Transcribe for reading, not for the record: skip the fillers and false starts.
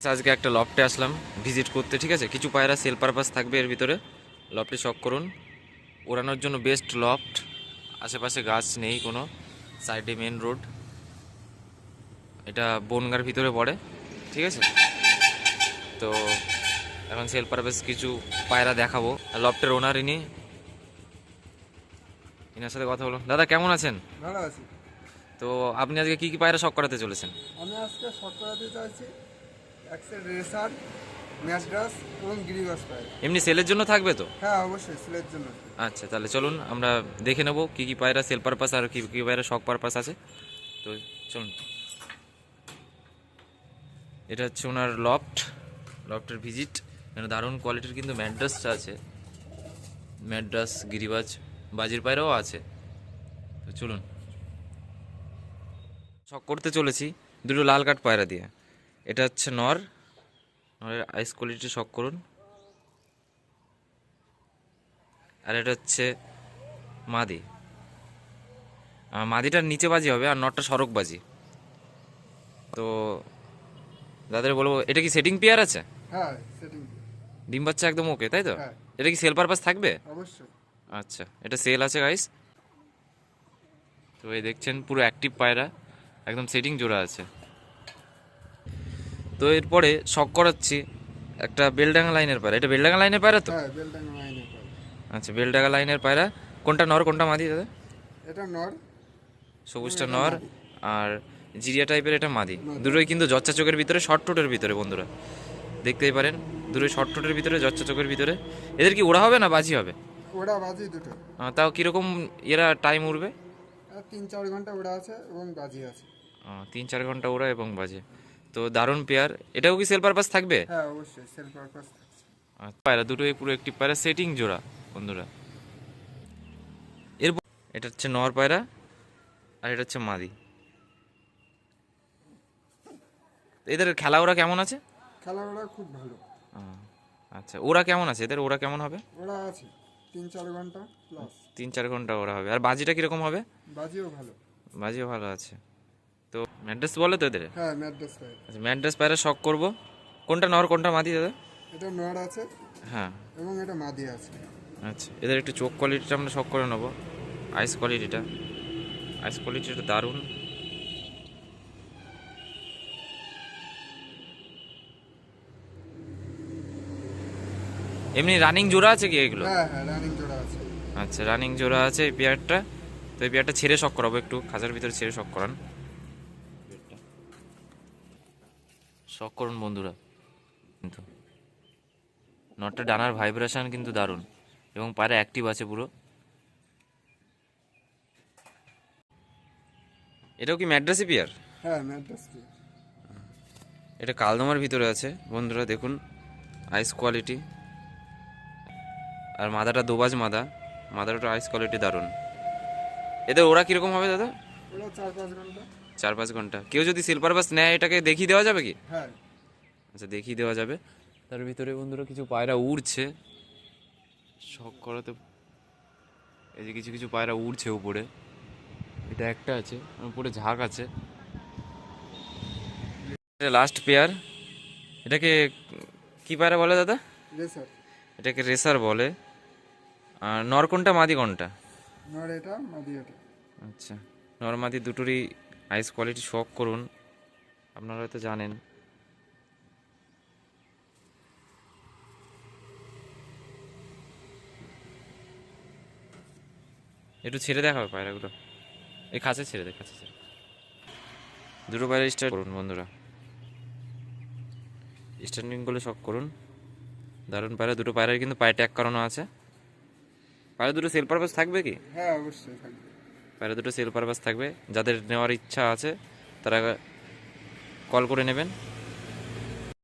আজকে একটা লফটে আসলাম ভিজিট করতে, ঠিক আছে। কিছু পায়রা সেল পারপাস থাকবে এর ভিতরে। লফটে শখ করুন, ওড়ানোর জন্য বেস্ট লফট। আশেপাশে গাছ নেই কোনো, সাইডে মেন রোড। এটা বনগার ভিতরে পড়ে, ঠিক আছে। তো এখন সেল পারপাস কিছু পায়রা দেখাবো। লফটের ওনার ইনার সাথে কথা বলো। দাদা কেমন আছেন? ভালো আছি। তো আপনি আজকে কি কি পায়রা শখ করাতে চলেছেন? আমি আজকে শর্ট করাতে চাইছি এক সেট রেসার, ম্যাসডাস এবং গিরিবাস পাই। এমনি সেলের জন্য থাকবে তো? হ্যাঁ, অবশ্যই সিলের জন্য। আচ্ছা, তাহলে চলুন আমরা দেখে নেবো কি কি পায়রা সেল পারপাস আর কি কি পায়রা শখ পারপাস আছে। তো চলুন। এটা হচ্ছে ওনার লফটের ভিজিট। এখানে দারুণ কোয়ালিটির কিন্তু ম্যাড্রাসটা আছে, ম্যাড্রাস গিরিবাজ বাজির পায়রাও আছে। তো চলুন, শখ করতে চলেছি দুটো লাল কাঠ পায়রা দিয়ে। এটা হচ্ছে নরের আইস কোয়ালিটি শখ করুন। আর এটা হচ্ছে মাদি। মাদিটার নিচে বাজি হবে আর নটটা সড়ক বাজি। তো দাদার বলবো, এটা কি সেটিং পেয়ার আছে? হ্যাঁ, সেটিং। ডিম বাচ্চা একদম ওকে, তাই তো? হ্যাঁ, এটা কি সেল পারপাস থাকবে? অবশ্যই। আচ্ছা, এটা সেল আছে গাইস। তো এই দেখছেন পুরো অ্যাক্টিভ পায়রা, একদম সেটিং জোড়া আছে। তো এরপরে শখ করাচ্ছি একটা বেলডাঙ্গা লাইনের পায়রা। এটা বেলডাঙ্গা লাইনের পায়রা তো? হ্যাঁ, বেলডাঙ্গা লাইনে পাই। আচ্ছা, বেলডাঙ্গা লাইনের পায়রা। কোনটা নর কোনটা মাদি দাদা? এটা নর এবং সবুজটা এটা নর মাদি। আর জিরিয়া টাইপের এটা মাদি। মাদি। দুটোই কিন্তু জচ্চা চোখের ভিতরে, শর্ট টোটের ভিতরে বন্ধুরা দেখতেই পারেন। দুটোই শর্ট টোটের ভিতরে, জচ্চা চোখের ভিতরে। এদের কি ওড়া হবে না বাজি হবে? ওরা বাজি দুটো। তাও কীরকম এরা টাইম উড়বে? আর 3-4 ঘন্টা ওরা আছে এবং বাজি আছে। 3-4 ঘন্টা ওরা এবং বাজে। তো দারুণ পেয়ার। এটাও কি সেল পারপাস থাকবে? হ্যাঁ, অবশ্যই সেল পারপাস থাকছে। পায়রা দুটোই পুরো একটি পায়রা, সেটিং জোড়া বন্ধুরা। এর এটা হচ্ছে নর পায়রা আর এটা হচ্ছে মাদি। এদের খেলা ওরা কেমন আছে? খেলা ওরা খুব ভালো। আহ, আচ্ছা, ওরা কেমন আছে? এদের ওরা কেমন হবে? ওরা আছে 3-4 ঘন্টা প্লাস। 3-4 ঘন্টা ওরা হবে। আর বাজিটা কিরকম হবে? বাজিও ভালো। বাজিও ভালো আছে। তো ম্যাড্রেস বলে তো এদের? হ্যাঁ, ম্যাড্রাস পাই। আচ্ছা, ম্যাড্রেস পায়রা শখ করবো। কোনটা নর কোনটা মাদি দাদা? এটা নর আছে হ্যাঁ, এবং এটা মাদি আছে। আচ্ছা। এদের একটু চোখ কোয়ালিটিটা আমরা শখ করে নেবো। আইস কোয়ালিটিটা, আইস কোয়ালিটিটা দারুণ। এমনি রানিং জোড়া আছে কি এগুলো? হ্যাঁ, হ্যাঁ, রানিং জোড়া আছে। আচ্ছা, রানিং জোড়া আছে এই পেয়ারটা। তো এই পেয়ারটা ছেড়ে শখ করাবো, একটু খাঁচার ভিতরে ছেড়ে শখ করান। শখ করুন বন্ধুরা। কিন্তু নটটা ডানার ভাইব্রেশন কিন্তু দারুণ এবং পায়রা অ্যাক্টিভ আছে পুরো। এটাও কি ম্যাড্রাসি পেয়ার? হ্যাঁ, ম্যাড্রাস পাই। এটা কালদমার ভিতরে আছে বন্ধুরা, দেখুন আইস কোয়ালিটি। আর মাদাটা দোবাজ মাদাটা আইস কোয়ালিটি দারুণ। এদের ওরা কীরকম হবে দাদা? ওরা 4-5 ঘন্টা। 4-5 ঘন্টা। কেউ যদি সেল পারপাস নেয় এটাকে দেখিয়ে দেওয়া যাবে কি? হ্যাঁ। আচ্ছা, দেখিয়ে দেওয়া যাবে। তার ভিতরে বন্ধুরা কিছু পায়রা উড়ছে শখ করাতে। এই যে কিছু কিছু পায়রা উড়ছে উপরে। এটা একটা আছে, উপরে ঝাঁক আছে। এটা লাস্ট পেয়ার। এটাকে কি পায়রা বলে দাদা? রেসার। এটাকে রেসার বলে। আর নর কোনটা মাদি কোনটা? নর এটা, মাদি এটা। আচ্ছা, নর মাদি দুটোরই আইস কোয়ালিটি শখ করুন, আপনারা হয়তো জানেন। একটু ছেড়ে দেখাবে পায়রাগুলো, এই খাঁচা ছেড়ে দে, খাঁচা ছেড়ে। দুটো পায়রা স্টার্ট করুন বন্ধুরা, স্ট্যান্ডিং করলে শখ করুন। দারুণ পায়রা, দুটো পায়রার কিন্তু পায়ে ট্যাগ করানো আছে। পায়রা দুটো সেল পারপাস থাকবে কি? হ্যাঁ, অবশ্যই থাকবে। পায়রা দুটো সেল পারপাস থাকবে। যাদের নেওয়ার ইচ্ছা আছে তারা কল করে নেবেন।